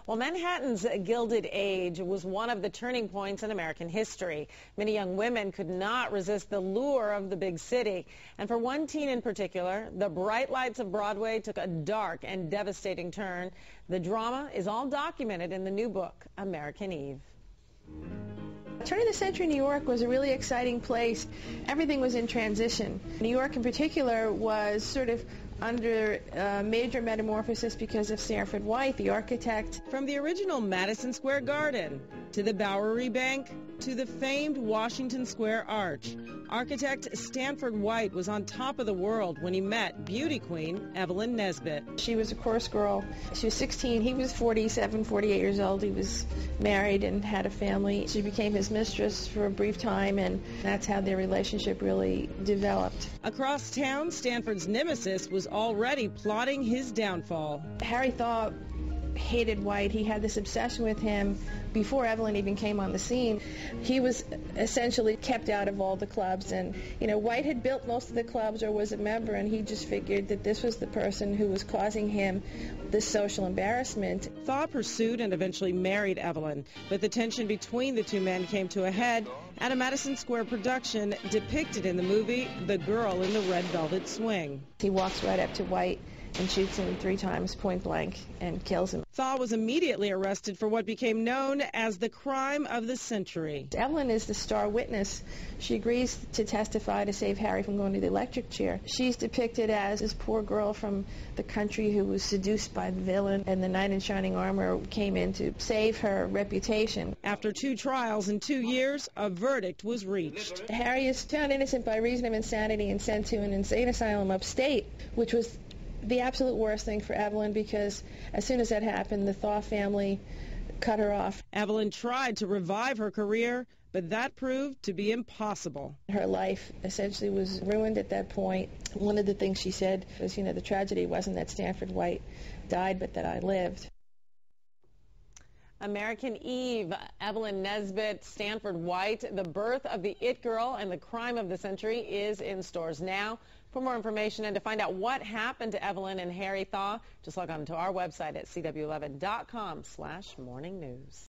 Well, Manhattan's Gilded Age was one of the turning points in American history. Many young women could not resist the lure of the big city. And for one teen in particular, the bright lights of Broadway took a dark and devastating turn. The drama is all documented in the new book, American Eve. Turn of the century New York was a really exciting place. Everything was in transition. New York in particular was sort of under major metamorphosis because of Stanford White, the architect. From the original Madison Square Garden to the Bowery Bank to the famed Washington Square Arch, architect Stanford White was on top of the world when he met beauty queen Evelyn Nesbit. She was a chorus girl. She was 16. He was 47, 48 years old. He was married and had a family. She became his mistress for a brief time, and that's how their relationship really developed. Across town, Stanford's nemesis was already plotting his downfall. Harry Thaw hated White. He had this obsession with him before Evelyn even came on the scene. He was essentially kept out of all the clubs, and White had built most of the clubs or was a member, and he just figured that this was the person who was causing him this social embarrassment. Thaw pursued and eventually married Evelyn, but the tension between the two men came to a head at a Madison Square production depicted in the movie The Girl in the Red Velvet Swing. He walks right up to White and shoots him 3 times point blank and kills him. Thaw was immediately arrested for what became known as the crime of the century. Evelyn is the star witness. She agrees to testify to save Harry from going to the electric chair. She's depicted as this poor girl from the country who was seduced by the villain, and the knight in shining armor came in to save her reputation. After 2 trials in 2 years, a verdict was reached. Harry is found innocent by reason of insanity and sent to an insane asylum upstate, which was the absolute worst thing for Evelyn, because as soon as that happened, the Thaw family cut her off. Evelyn tried to revive her career, but that proved to be impossible. Her life essentially was ruined at that point. One of the things she said was, the tragedy wasn't that Stanford White died, but that I lived. American Eve, Evelyn Nesbit, Stanford White, the birth of the It Girl and the crime of the century is in stores now. For more information and to find out what happened to Evelyn and Harry Thaw, just log on to our website at cw11.com/morningnews.